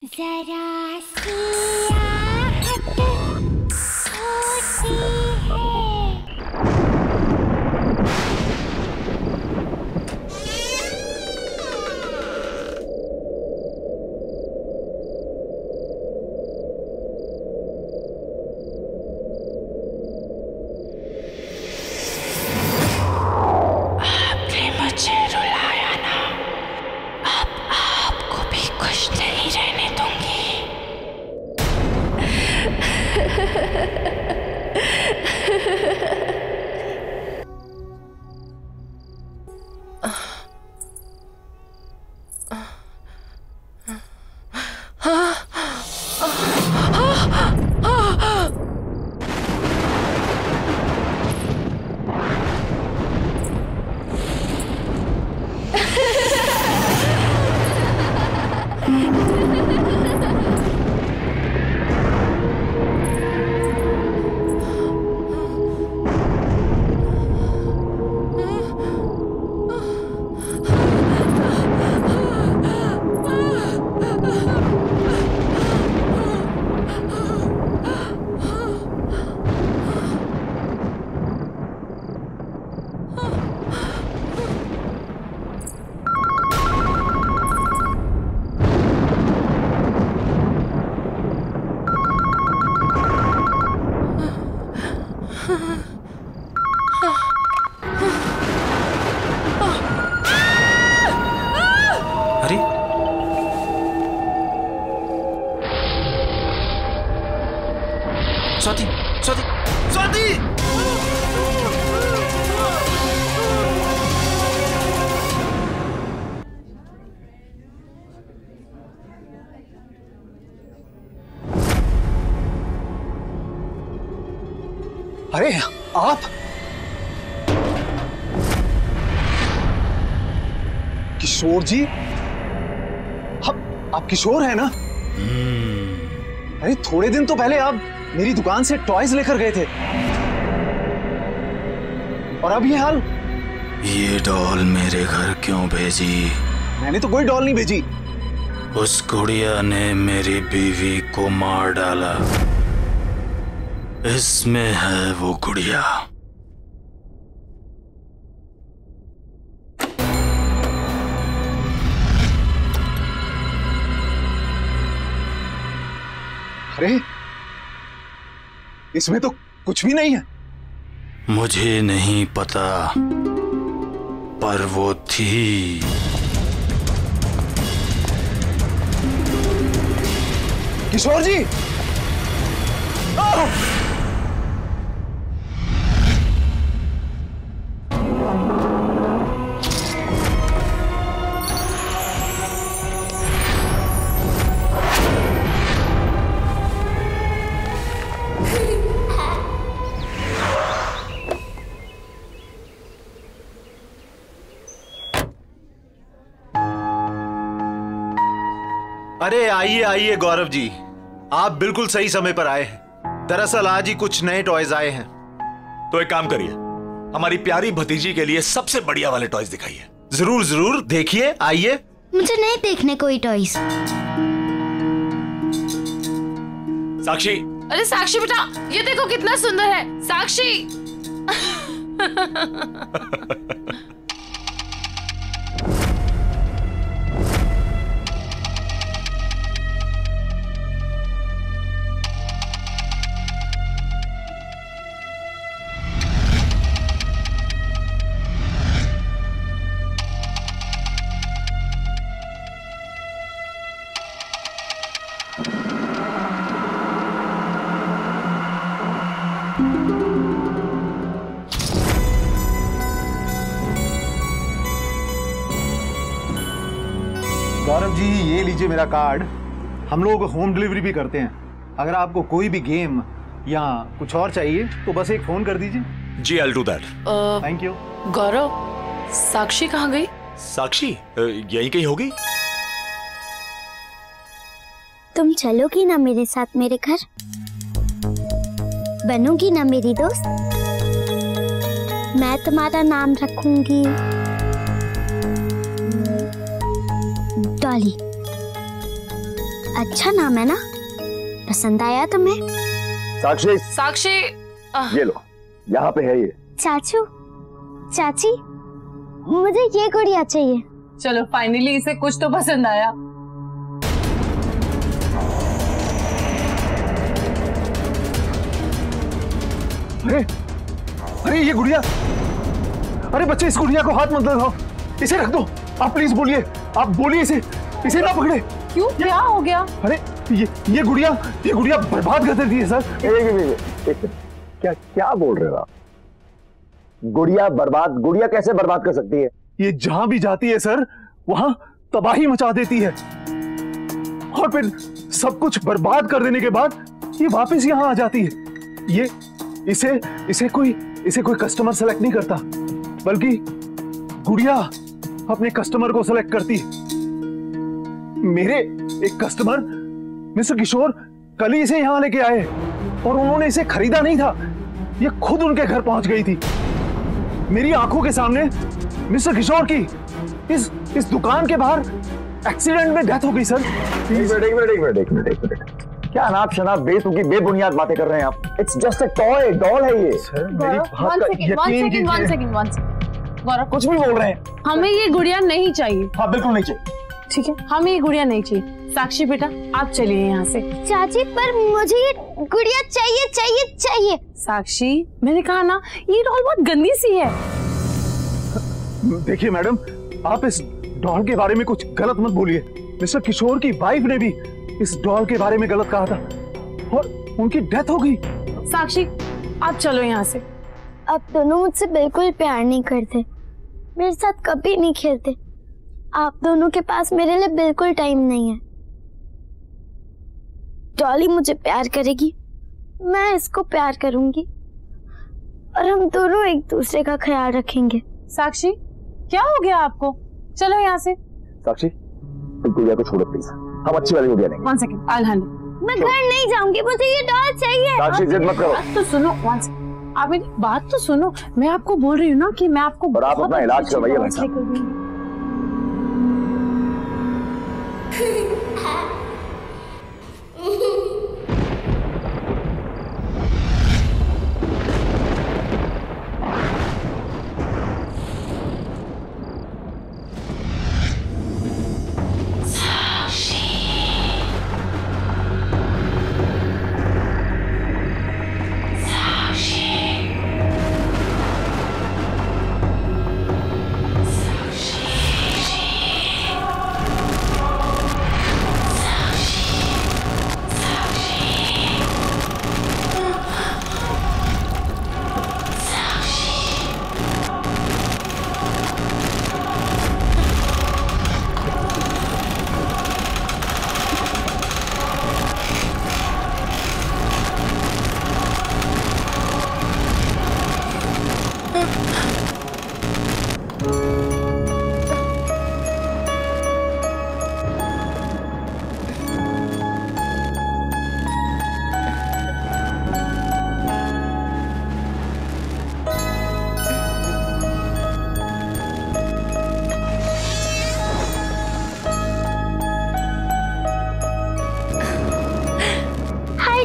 जरा सी आहट होती है। आपने मुझे रुलाया ना, अब आपको भी खुश नहीं रहने दूंगी। अरे स्वाति, स्वाति, स्वाति! अरे आप किशोर जी, आप किशोर हैं ना? अरे थोड़े दिन तो पहले आप मेरी दुकान से टॉयज लेकर गए थे और अब ये हाल। ये डॉल मेरे घर क्यों भेजी? मैंने तो कोई डॉल नहीं भेजी। उस गुड़िया ने मेरी बीवी को मार डाला। इसमें है वो गुड़िया। अरे इसमें तो कुछ भी नहीं है। मुझे नहीं पता, पर वो थी। किशोर जी! अरे आइए आइए गौरव जी, आप बिल्कुल सही समय पर आए हैं। दरअसल आज ही कुछ नए टॉयज आए हैं। तो एक काम करिए, हमारी प्यारी भतीजी के लिए सबसे बढ़िया वाले टॉयज दिखाइए। जरूर जरूर, देखिए, आइए। मुझे नहीं देखने कोई टॉयज। साक्षी! अरे साक्षी बेटा, ये देखो कितना सुंदर है। साक्षी! गौरव जी, ये लीजिए मेरा कार्ड। हम लोग होम डिलीवरी भी करते हैं। अगर आपको कोई भी गेम या कुछ और चाहिए तो बस एक फोन कर दीजिए। जी, I'll do that। Thank you. Gaurav, Sakshi कहाँ गई? साक्षी यहीं कहीं होगी। तुम चलोगी ना मेरे साथ मेरे घर? बनोगी ना मेरी दोस्त? मैं तुम्हारा नाम रखूंगी डॉली। अच्छा नाम है ना, पसंद आया तुम्हें? साक्षी, साक्षी ये लो, यहाँ पे है ये। चाचू, चाची, मुझे ये गुड़िया चाहिए। चलो फाइनली इसे कुछ तो पसंद आया। अरे अरे ये गुड़िया, अरे बच्चे इस गुड़िया को हाथ मत लगाओ, इसे रख दो। आप प्लीज बोलिए, आप बोलिए इसे ना पकड़े। क्यों, क्या हो गया? अरे ये गुड़िया बर्बाद कर देती है सर। क्या क्या बोल रहे हो आप? गुड़िया बर्बाद? गुड़िया कैसे बर्बाद कर सकती है? ये जहां भी जाती है सर, वहां तबाही मचा देती है, और फिर सब कुछ बर्बाद कर देने के बाद ये वापस यहां आ जाती है। ये इसे कोई कस्टमर सेलेक्ट नहीं करता, बल्कि गुड़िया अपने कस्टमर को सेलेक्ट करती है। मेरे एक कस्टमर मिस्टर किशोर कल ही इसे यहां लेके आए, और उन्होंने इसे खरीदा नहीं था, ये खुद उनके घर पहुंच गई थी। मेरी आंखों के सामने मिस्टर किशोर की इस दुकान के बाहर एक्सीडेंट में डेथ हो गई सर। एक मिनट, क्या अनाप शनाप बेतुकी बेबुनियाद बातें कर रहे हैं आप? It's just a toy, doll है ये। सर मेरी बात का यकीन कीजिए। वन सेकंड गौरव, कुछ भी बोल रहे हैं। हमें ये गुड़िया नहीं चाहिए। हाँ बिल्कुल नहीं चाहिए। ठीक है, हमें ये गुड़िया नहीं चाहिए। साक्षी बेटा आप चलिए यहाँ से। चाची पर मुझे ये गुड़िया चाहिए चाहिए चाहिए। साक्षी मैंने कहा ना, ये डॉल बहुत गंदी सी है। देखिए मैडम, आप इस डॉल के बारे में कुछ गलत मत बोलिए। मिस्टर किशोर की वाइफ ने भी इस डॉल के बारे में गलत कहा था, और उनकी डेथ हो गई। साक्षी आप चलो यहाँ से। अब दोनों मुझसे बिल्कुल प्यार नहीं करते, मेरे साथ कभी नहीं खेलते। आप दोनों के पास मेरे लिए बिल्कुल टाइम नहीं है। डॉली मुझे प्यार करेगी, मैं इसको प्यार करूंगी, और हम दोनों एक दूसरे का ख्याल रखेंगे। साक्षी क्या हो गया आपको? चलो यहाँ से। साक्षी इस गुड़िया को छोड़ो प्लीज, हम अच्छी वाली गुड़िया लेंगे। One second, I handle. मैं घर नहीं जाऊंगी, मुझे ये डॉल चाहिए। साक्षी जिद मत करो। बात तो सुनो, वन सेकंड, आप मेरी बात तो सुनो। मैं आपको बोल रही हूँ ना कि मैं आपको और आप अपना इलाज करवाइए भाई साहब।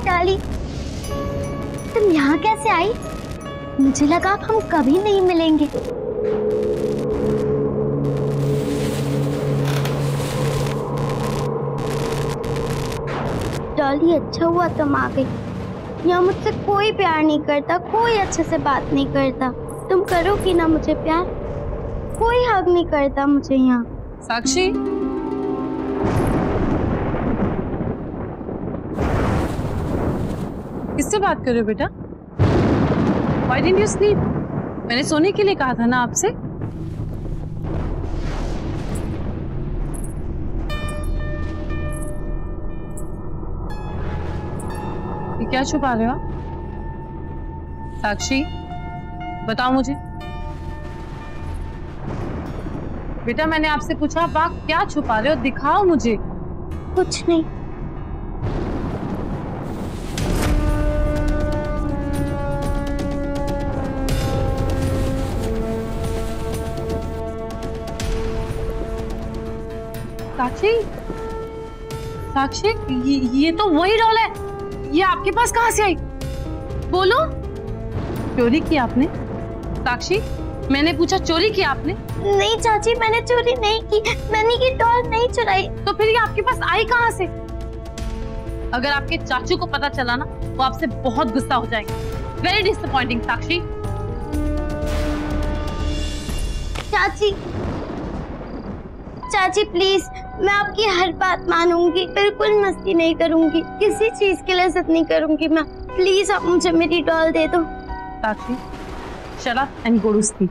डॉली, तुम यहाँ कैसे आई? मुझे लगा अब हम कभी नहीं मिलेंगे। डॉली अच्छा हुआ तुम आ गई। यहाँ मुझसे कोई प्यार नहीं करता, कोई अच्छे से बात नहीं करता। तुम करोगी ना मुझे प्यार? कोई हक नहीं करता मुझे यहाँ। साक्षी किससे बात कर रहे हो बेटा? Why didn't you sleep? मैंने सोने के लिए कहा था ना आपसे। ये क्या छुपा रहे हो आप? साक्षी बताओ मुझे। बेटा मैंने आपसे पूछा, आप क्या छुपा रहे हो? दिखाओ मुझे। कुछ नहीं। साक्षी, साक्षी, ये तो वही डॉल है। ये आपके पास कहाँ से आई? बोलो। चोरी की आपने? साक्षी, मैंने पूछा चोरी की आपने? नहीं चाची, मैंने चोरी नहीं की, मैंने ये डॉल नहीं चुराई। तो फिर ये आपके पास आई कहाँ से? अगर आपके चाचू को पता चला ना, वो आपसे बहुत गुस्सा हो जाएंगे। वेरी डिसअपॉइंटिंग साक्षी। चाची, चाची प्लीज, मैं आपकी हर बात मानूंगी, बिल्कुल मस्ती नहीं करूंगी, किसी चीज के लिए जिद नहीं करूंगी मैं। प्लीज आप मुझे मेरी डॉल दे दो। साक्षी, shut up and go to sleep.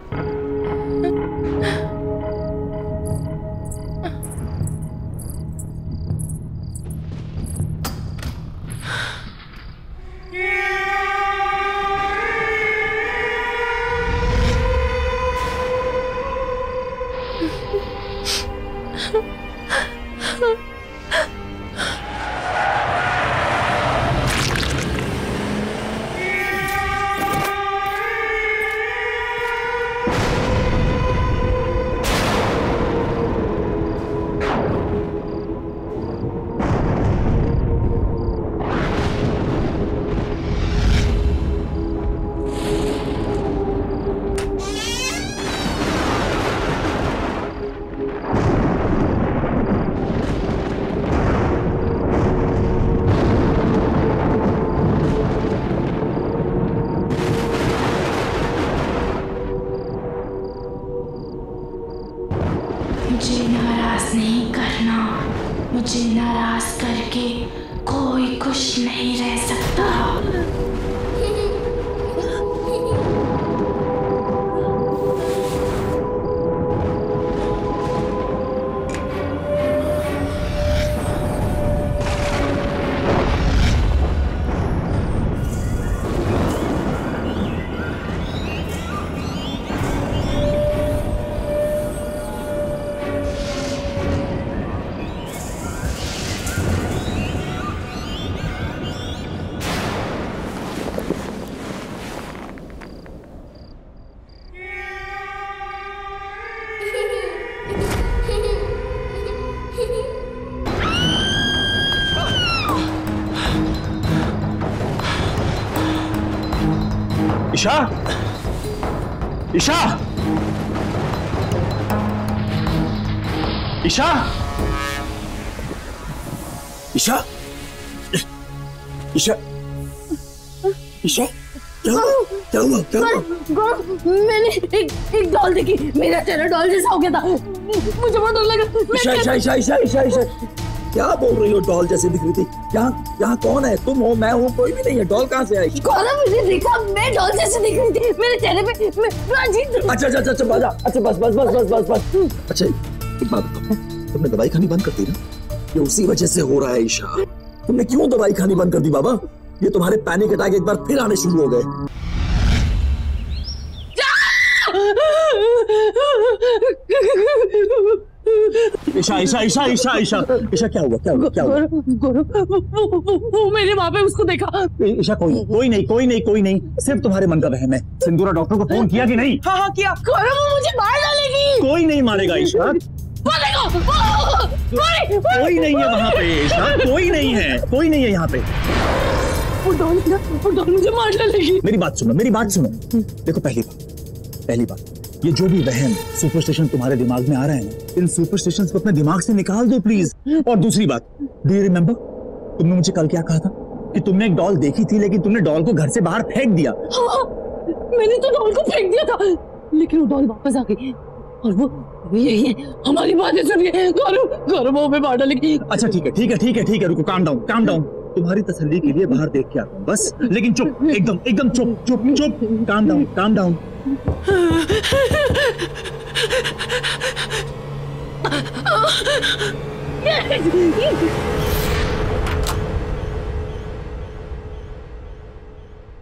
मुझे नाराज नहीं करना, मुझे नाराज करके कोई खुश नहीं रह सकता। ईशा, ईशा, ईशा, ईशा, ईशा, ईशा, क्या हुआ? मैंने एक डॉल देखी, मेरा चेहरा डॉल जैसा हो गया था, मुझे बहुत डर लगा। ईशा, ईशा, ईशा, ईशा, ईशा, ईशा, क्या बोल रही हो? डॉल जैसे दिख रही थी। यहाँ कौन है? तुम हो, मैं हूँ, कोई भी नहीं है। डॉल कहाँ से आई? गौरव, मुझे देखा, मैं डॉल जैसे दिख रही थी, मेरे चेहरे पे अच्छा, बस। अच्छा, एक बात बताओ, तुमने दवाई खानी बंद कर दी ना? ये उसी वजह से हो रहा है ईशा। तुमने क्यों दवाई खानी बंद कर दी बाबा? ये तुम्हारे पैनिक अटैक एक बार फिर आने शुरू हो गए। ईशा, ईशा, ईशा, ईशा, ईशा, ईशा, क्या हुआ? वो मेरे वहाँ पे उसको देखा। ईशा, कोई नहीं, सिर्फ तुम्हारे मन का वहम है। सिंदूरा डॉक्टर को फोन किया कि नहीं? हाँ किया। गौरव, वो मुझे मार डालेगी। कोई नहीं मारेगा ईशा। कोई नहीं है वहाँ पे ईशा, कोई नहीं है यहाँ पे। वो डॉल मुझे मार डालेगी। मेरी बात सुनो। देखो, पहली बात, ये जो भी वहम सुपरस्टिशन तुम्हारे दिमाग में आ रहा है ना, इन सुपरस्टिशंस को अपने दिमाग से निकाल दो प्लीज। और दूसरी बात, डू यू रिमेम्बर, तुमने मुझे कल क्या कहा था कि तुमने एक डॉल देखी थी, लेकिन तुमने डॉल को घर से बाहर फेंक दिया। हाँ, मैंने तो डॉल को फेंक दिया था, लेकिन वो डॉल वापस आ गई और वो यही है। हमारी बातें सुनिए। गौरव वो हमें मार डालेगी। अच्छा, ठीक है, रुको, काम डाउन। तुम्हारी तसल्ली के लिए बाहर देख के आता हूँ बस, लेकिन चुप, एकदम चुप, काम डाउन।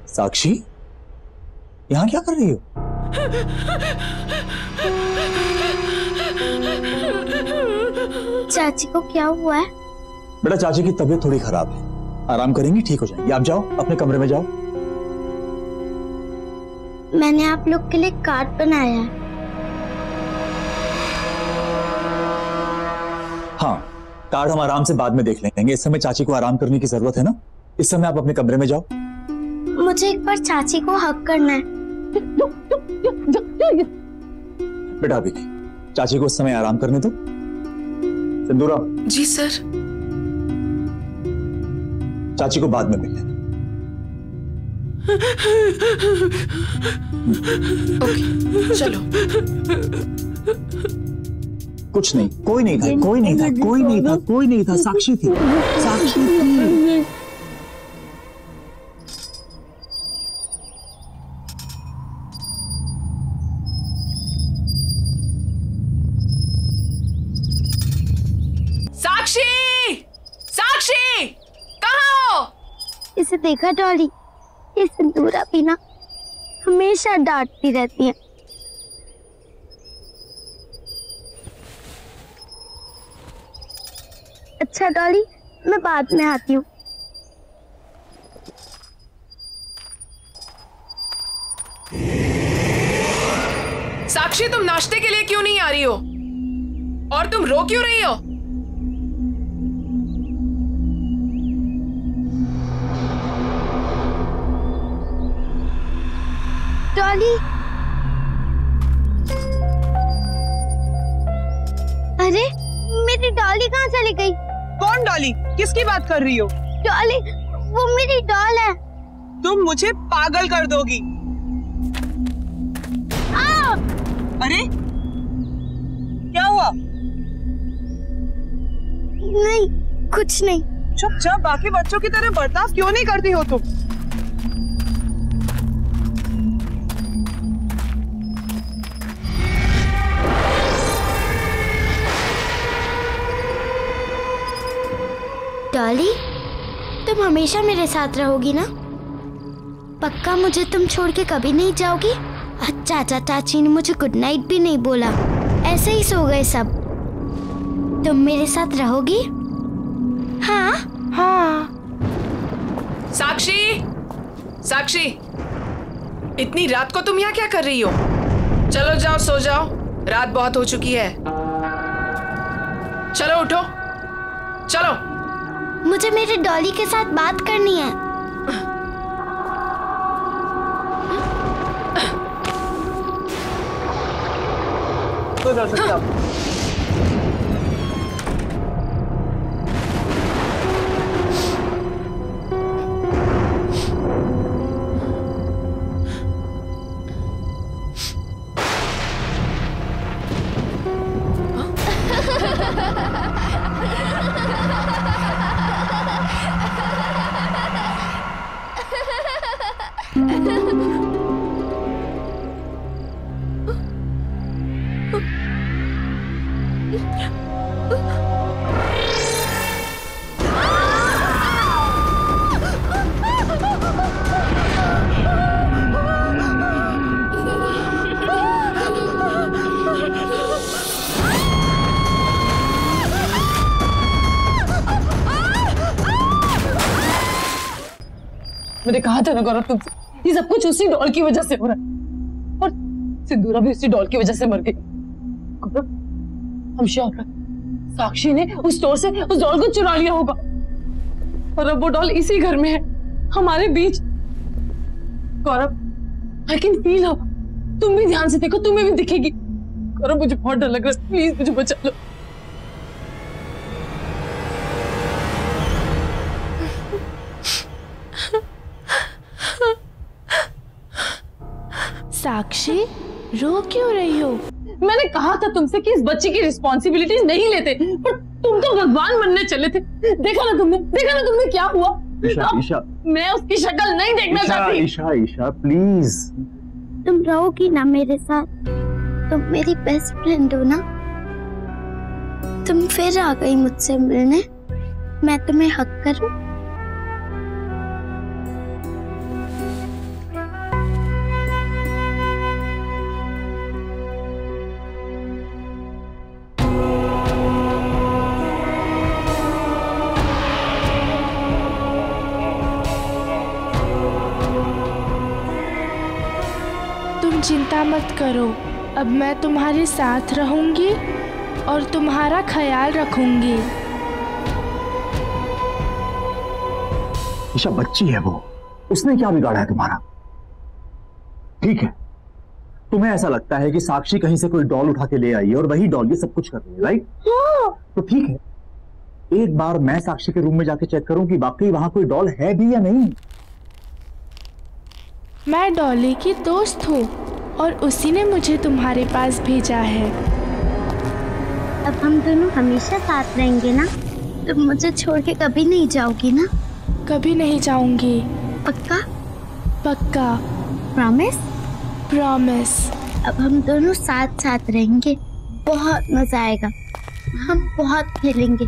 साक्षी, यहाँ क्या कर रही हो? चाची को क्या हुआ है? बेटा, चाची की तबीयत थोड़ी खराब है, आराम करेंगी, ठीक हो जाएंगी। आप जाओ, अपने कमरे में जाओ। मैंने आप लोग के लिए कार्ड बनाया है। हाँ, कार्ड हम आराम से बाद में देख लेंगे, इस समय चाची को आराम करने की जरूरत है ना। इस समय आप अपने कमरे में जाओ। मुझे एक बार चाची को हक करना है। बेटा अभी चाची को इस समय आराम करने दो। सिंदूरा। जी सर। चाची को बाद में मिल लेना। ओके चलो। कुछ नहीं, कोई नहीं था, कोई नहीं था, कोई नहीं था, कोई नहीं था, साक्षी थी, साक्षी थी। साक्षी, साक्षी, कहाँ हो? इसे देखा डॉली, ये सिंदूरा भी ना हमेशा डांटती रहती है। अच्छा डॉली, मैं बाद में आती हूँ। साक्षी, तुम नाश्ते के लिए क्यों नहीं आ रही हो? और तुम रो क्यों रही हो? डॉली, अरे मेरी डॉली कहाँ चली गई? कौन डॉली? किसकी बात कर रही हो? डॉली, वो मेरी डॉल है। तुम मुझे पागल कर दोगी। अरे क्या हुआ? नहीं, कुछ नहीं। चुपचाप बाकी बच्चों की तरह बर्ताव क्यों नहीं करती हो तुम? डॉली, तुम हमेशा मेरे साथ रहोगी ना? पक्का मुझे तुम छोड़ के कभी नहीं जाओगी? चाचा चाची ने मुझे गुड नाइट भी नहीं बोला, ऐसे ही सो गए सब। तुम मेरे साथ रहोगी? हाँ हाँ। साक्षी, साक्षी, इतनी रात को तुम यहाँ क्या कर रही हो? चलो जाओ, सो जाओ, रात बहुत हो चुकी है। चलो उठो, चलो। मुझे मेरे डॉली के साथ बात करनी है। तो जा सकते आप। मैंने कहा था ना गौरव तुमसे, ये सब कुछ उसी डॉल की वजह से हो रहा है, और सिंदूरा भी उसी डॉल की वजह से मर गई। गौरव, हम श्योर हैं साक्षी ने उस स्टोर से उस डॉल को चुरा लिया होगा, और अब वो डॉल इसी घर में है, हमारे बीच। गौरव, आई कैन फील हर। तुम भी ध्यान से देखो, तुम्हें भी दिखेगी। गौरव, मुझे बहुत डर लग रहा है, प्लीज मुझे बचा लो। साक्षी, रो क्यों रही हो? मैंने कहा था तुमसे कि इस बच्ची की रिस्पॉन्सिबिलिटीज नहीं लेते, पर तुम तो भगवान बनने चले थे। देखा ना तुमने क्या हुआ? ईशा, मैं उसकी शक्ल नहीं देखना चाहती। ईशा प्लीज। तुम रहोगी ना मेरे साथ? तुम मेरी बेस्ट फ्रेंड हो ना? तुम फिर आ गई मुझसे मिलने, मैं तुम्हें हक करूं? चिंता मत करो, अब मैं तुम्हारे साथ रहूंगी और तुम्हारा ख्याल रखूंगी। ईशा बच्ची है वो, उसने क्या बिगाड़ा है तुम्हारा? ठीक है, तुम्हें ऐसा लगता है कि साक्षी कहीं से कोई डॉल उठा के ले आई है और वही डॉल ये सब कुछ कर रही है, राइट? तो ठीक है, एक बार मैं साक्षी के रूम में जाके चेक करूं कि वाकई वहां कोई डॉल है भी या नहीं। मैं डॉली की दोस्त हूँ और उसी ने मुझे तुम्हारे पास भेजा है। अब हम दोनों हमेशा साथ रहेंगे ना? तुम मुझे छोड़ के कभी नहीं जाओगी ना? कभी नहीं जाऊंगी। पक्का? पक्का। प्रॉमिस? प्रॉमिस। अब हम दोनों साथ साथ रहेंगे, बहुत मजा आएगा। हम बहुत खेलेंगे,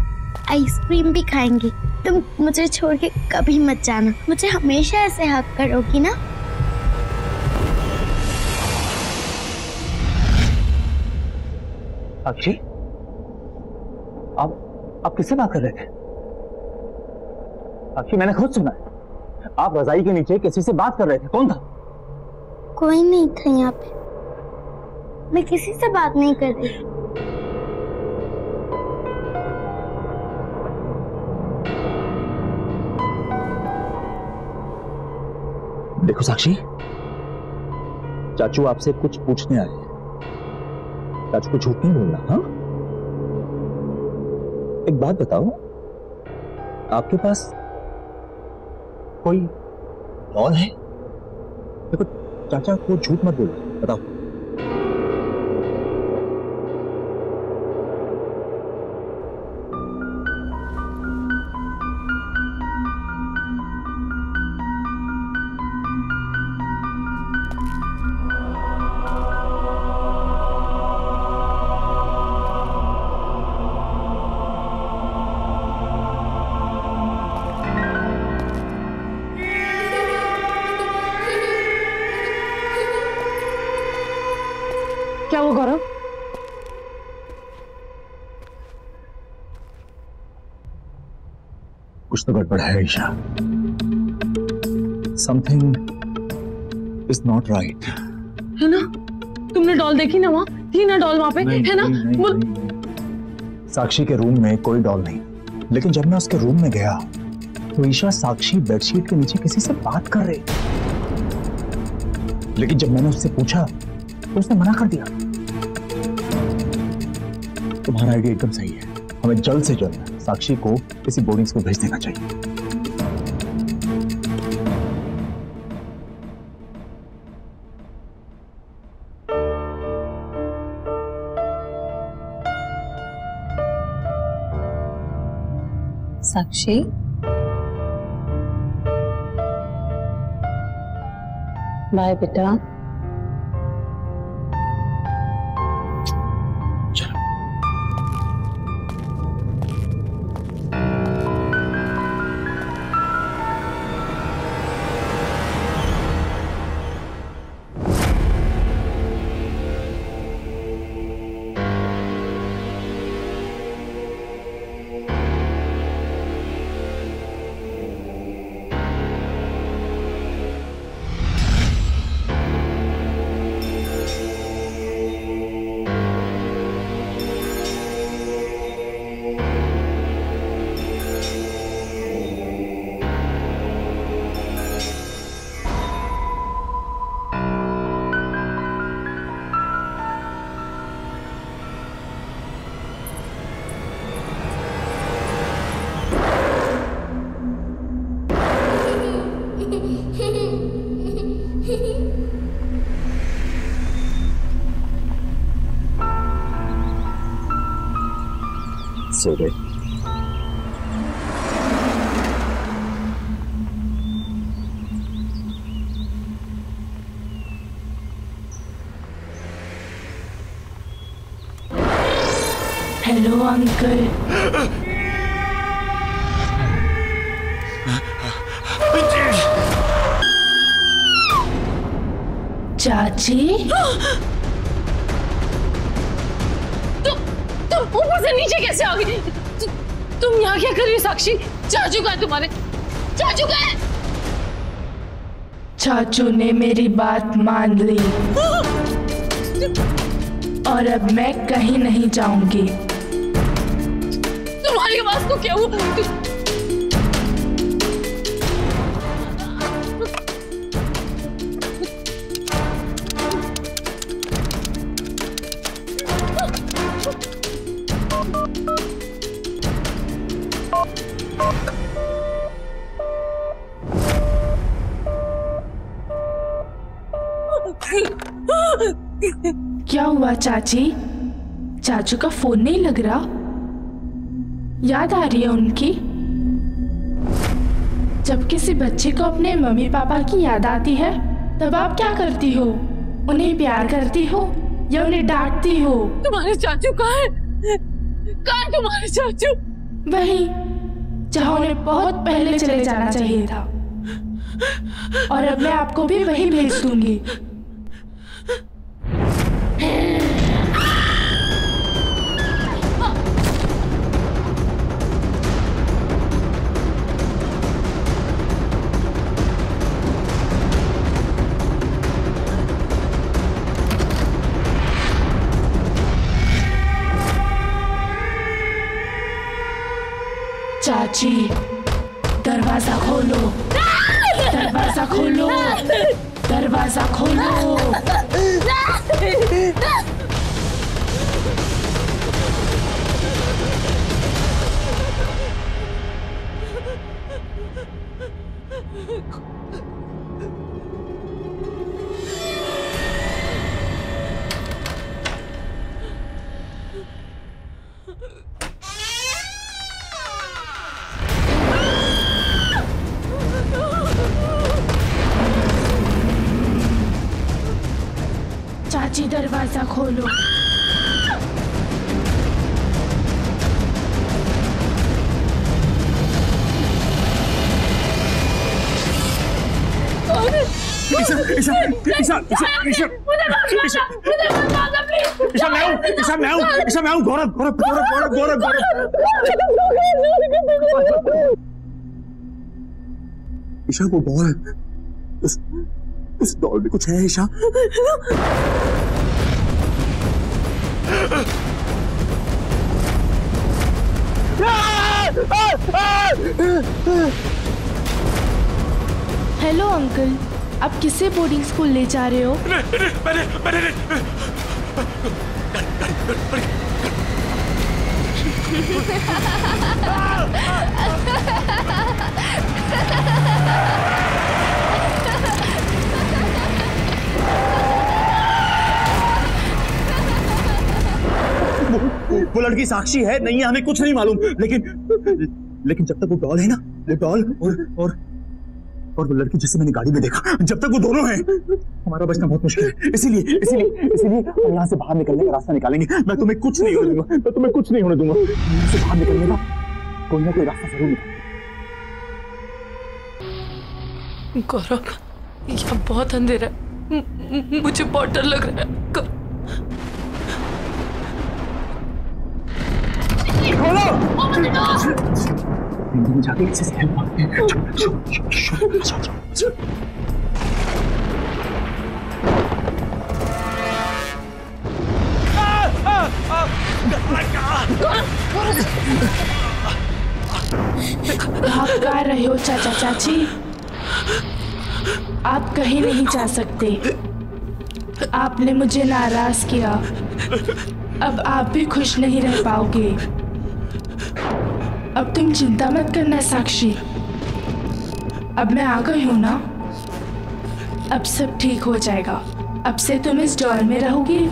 आइसक्रीम भी खाएंगे। तुम मुझे छोड़ के कभी मत जाना, मुझे हमेशा ऐसे हक करोगी ना? साक्षी, आप किससे बात कर रहे थे? साक्षी, मैंने खुद सुना है, आप रजाई के नीचे किसी से बात कर रहे थे। कौन था? कोई नहीं था यहाँ पे, मैं किसी से बात नहीं कर रही। देखो साक्षी, चाचू आपसे कुछ पूछने आए हैं। चाचू को झूठ नहीं बोलना, हाँ? एक बात बताओ, आपके पास कोई डॉल है? देखो चाचा को झूठ मत बोलो, बताओ। क्या हुआ गौरव? कुछ तो गड़बड़ है Isha. Something is not right. है ना? तुमने डॉल देखी ना? वहाँ थी ना डॉल वहाँ पे, है ना? नहीं। साक्षी के रूम में कोई डॉल नहीं, लेकिन जब मैं उसके रूम में गया तो ईशा साक्षी बेडशीट के नीचे किसी से बात कर रही, लेकिन जब मैंने उससे पूछा तो उसने मना कर दिया। तुम्हारा आइडिया एकदम सही है, हमें जल्द से जल्द साक्षी को किसी बोर्डिंग स्कूल भेज देना चाहिए। साक्षी, बाय बेटा। सो गए। Hello uncle. चाची, तुम ऊपर से नीचे कैसे आ गई? तुम यहाँ क्या कर रही हो साक्षी? चाचू कहाँ है तुम्हारे? चाचू कहाँ है? चाचू ने मेरी बात मान ली और अब मैं कहीं नहीं जाऊंगी। तुम्हारी आवाज को क्या हुआ? क्या हुआ चाची? चाचू का फोन नहीं लग रहा? याद आ रही है उनकी? जब किसी बच्चे को अपने मम्मी पापा की याद आती है तब आप क्या करती हो? उन्हें प्यार करती हो या उन्हें डांटती हो? तुम्हारे चाचू कहाँ है? कहाँ है तुम्हारे चाचू? वहीं जहाँ उन्हें बहुत पहले चले जाना चाहिए था। और अब मैं आपको भी वहीं भेज दूंगी। चाची, दरवाजा खोलो, दरवाजा खोलो, दरवाजा खोलो। चाची, दरवाजा खोलो। ईशा, वो डॉल, उस डॉल में कुछ है ईशा। हेलो अंकल, आप किसे बोर्डिंग स्कूल ले जा रहे हो? वो लड़की साक्षी है नहीं है हमें कुछ नहीं मालूम, लेकिन जब तक वो डॉल है ना, वो डॉल और वो लड़की जिसे मैंने गाड़ी में देखा, जब तक वो दोनों हैं हमारा बचना बहुत मुश्किल है। इसीलिए हम यहाँ से बाहर निकलने का रास्ता निकालेंगे। मैं तुम्हें कुछ नहीं होने दूंगा, मैं तुम्हें कुछ नहीं होने दूंगा। यहाँ से बाहर निकलने का कोई ना कोई रास्ता जरूर निकालेंगे। गौरव, यहाँ बहुत अंधेरा है, मुझे बहुत डर लग रहा है। जाके किसी से हेल्प मांगते हैं। आप कहाँ रहे हो चाचा चाची? आप कहीं नहीं जा सकते। आपने मुझे नाराज किया, अब आप भी खुश नहीं रह पाओगे। अब तुम चिंता मत करना साक्षी, अब मैं आ गई हूं ना, अब सब ठीक हो जाएगा। अब से तुम इस डॉल में रहोगी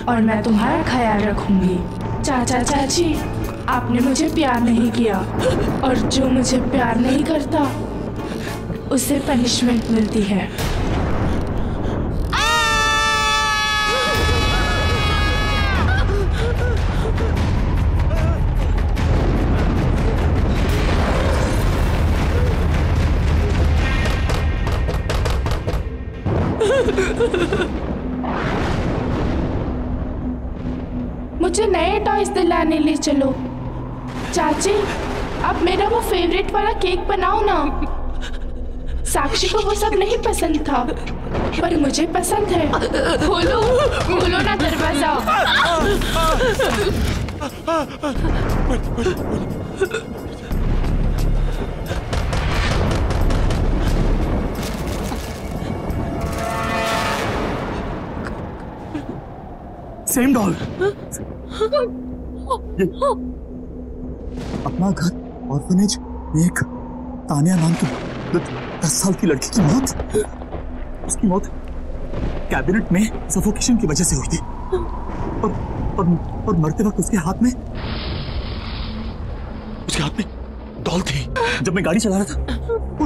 और मैं तुम्हारा ख्याल रखूंगी। चाचा चाची, आपने मुझे प्यार नहीं किया और जो मुझे प्यार नहीं करता उसे पनिशमेंट मिलती है। मुझे नए टॉयज दिलाने ले चलो। चाची, आप मेरा वो फेवरेट वाला केक बनाओ ना। साक्षी को वो सब नहीं पसंद था पर मुझे पसंद है। खोलो खोलो ना दरवाजा। सेम डॉल, अपना घर ऑर्फनेज में एक तानिया नाम की 10 साल की लड़की की मौत, उसकी मौत कैबिनेट में सफोकेशन की वजह से हुई थी। और मरते वक्त उसके हाथ में डॉल थी। जब मैं गाड़ी चला रहा था वो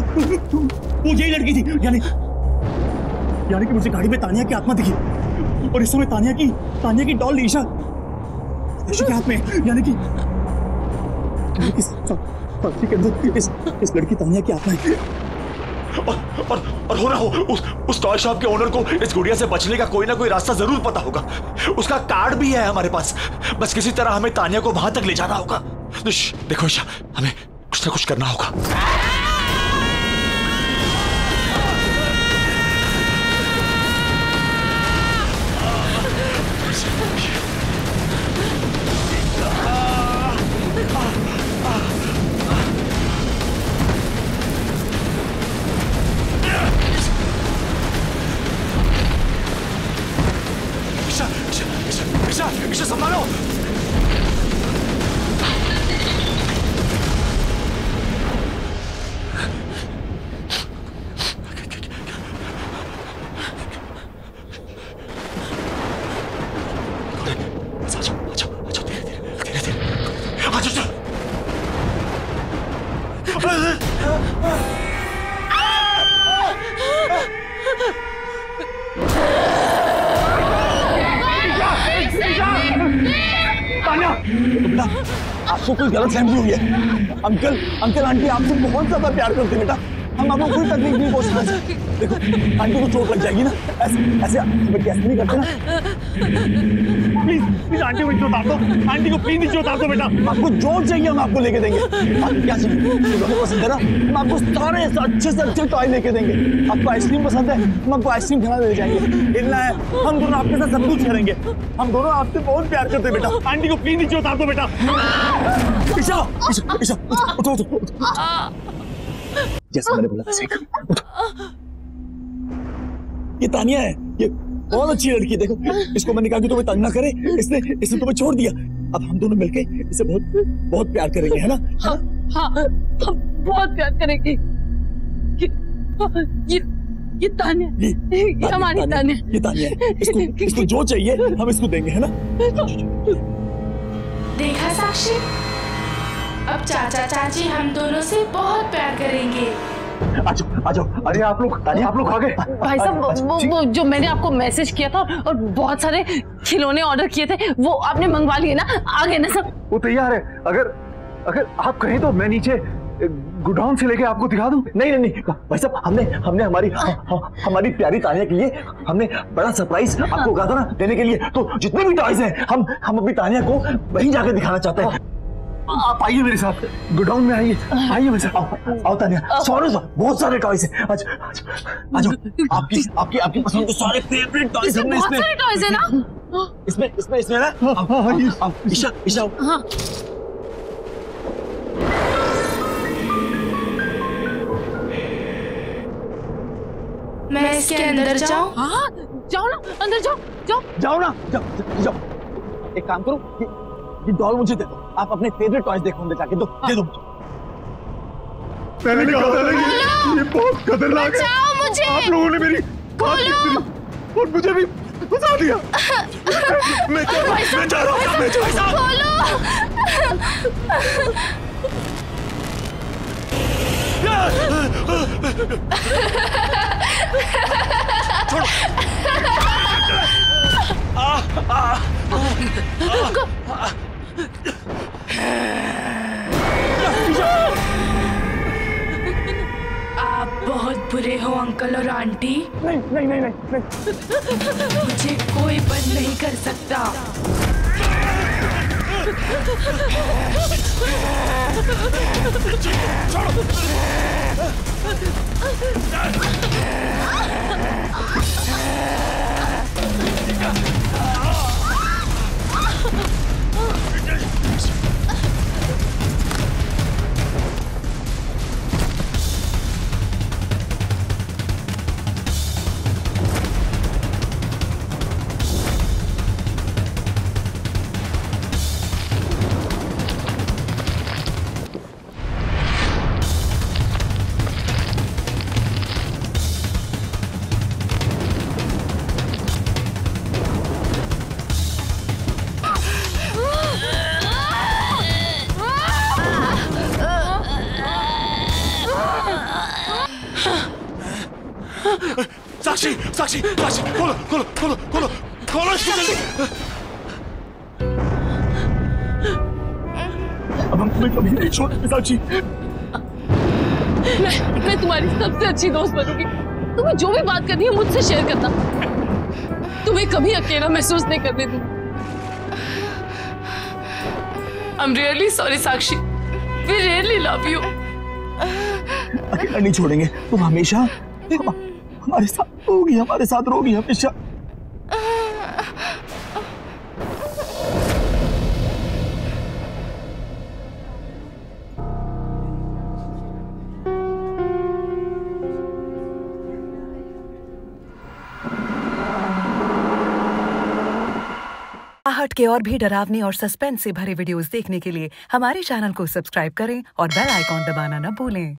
यही लड़की थी। यानी कि मुझे गाड़ी में तानिया की आत्मा दिखी और इस समय तानिया की डॉल ईशा के हाथ में। यानी कि साक्षी के अंदर इस लड़की तानिया की आत्मा है। और हो ना हो उस टॉय शॉप के ओनर को इस गुड़िया से बचने का कोई ना कोई रास्ता जरूर पता होगा। उसका कार्ड भी है हमारे पास। बस किसी तरह हमें तानिया को वहां तक ले जाना होगा। देखो ईशा, हमें कुछ ना कुछ करना होगा। ईशा संभालो। आपको कोई गलतफहमी हुई है। अंकल आंटी आपसे बहुत ज्यादा प्यार करते हैं बेटा। हम आपको कोई तकलीफ नहीं पहुंच सकते। देखो आंटी को चोट लग जाएगी ना। ऐसे नहीं करते ना। प्लीज आंटी को नीचे उतार दो। आंटी को प्लीज नीचे उतार दो बेटा। आपको जो चाहिए हम आपको लेके देंगे। आपको क्या चाहिए पसंद है ना, हम आपको सारे अच्छे से अच्छे टॉय लेके देंगे। आपको आइसक्रीम पसंद है, हम आपको आइसक्रीम खाना ले जाएंगे। खेलना है, हम दोनों आपके साथ सब कुछ करेंगे। हम दोनों आपसे बहुत प्यार करते हैं बेटा। आंटी को प्लीज नीचे उतार दो बेटा। ईशा उठो। जैसा मैंने बोला वैसे ये तानिया है। ये बहुत अच्छी लड़की है। देखो इसको मैंने कहा कि तुम्हें तंग ना करे, इसने तुम्हें छोड़ दिया। अब हम दोनों मिलके इसे बहुत प्यार करेंगे, है ना? हाँ, हम बहुत प्यार करेंगे। ये तानिया, ये हमारी तानिया। ये तानिया है। इसको जो चाहिए हम इसको देंगे, है ना? देखा साक्षी, अब चाचा चाची हम दोनों से बहुत प्यार करेंगे। आ जाओ। अरे आप लोग आ गए। भाई साहब वो जो मैंने आपको मैसेज किया था और बहुत सारे खिलौने ऑर्डर किए थे वो आपने मंगवा लिए ना? आ गए ना सब? वो तैयार है। अगर आप कहें तो मैं नीचे गोडाउन से लेके आपको दिखा दूं। नहीं भाई साहब, हमने हमारी प्यारी तानिया के लिए हमने बड़ा सरप्राइज आपको कहा था ना देने के लिए। तो जितने भी टॉयज हैं हम अपनी तानिया को वहीं जाकर दिखाना चाहते हैं। आप आइए मेरे साथ, गोडाउन में आइए मेरे साथ। आओ तानिया, बहुत सारे टॉयज हैं। आ जाओ। आपकी पसंद के सारे फेवरेट टॉयज हमने इसमें। बहुत सारे टॉयज है ना? इसमें ना। ईशा हाँ। मैं इसके अंदर जाऊं? हाँ, जाओ ना, अंदर जाओ ना। एक काम करो, ये डॉल मुझे दे दो। आप अपने फेवरेट टॉयज देखो, अंदर जाके दे दो मुझे। मैंने कहा था ना ये बहुत खतरनाक है। मुझे आप लोगों ने मेरी बात और मुझे भी फंसा दिया। मैं जा रहा आप बहुत बुरे हो अंकल और आंटी। नहीं। मुझे कोई बंद नहीं कर सकता। साक्षी साक्षी साक्षी खोलो खोलो खोलो खोलो खोलो इसको जल्दी। अब हम तुम्हें कभी नहीं छोड़ेंगे साक्षी। मैं तुम्हारी सबसे अच्छी दोस्त बनूंगी। तुम्हें जो भी बात करनी है मुझसे शेयर करना। तुम्हें कभी अकेला महसूस नहीं करने दूंगी। I'm really sorry Sakshi. We really love you। अकेला नहीं छोड़ेंगे, तुम हमेशा हमारे साथ रहोगी हमेशा। आहट के और भी डरावने और सस्पेंस से भरे वीडियोस देखने के लिए हमारे चैनल को सब्सक्राइब करें और बेल आइकॉन दबाना न भूलें।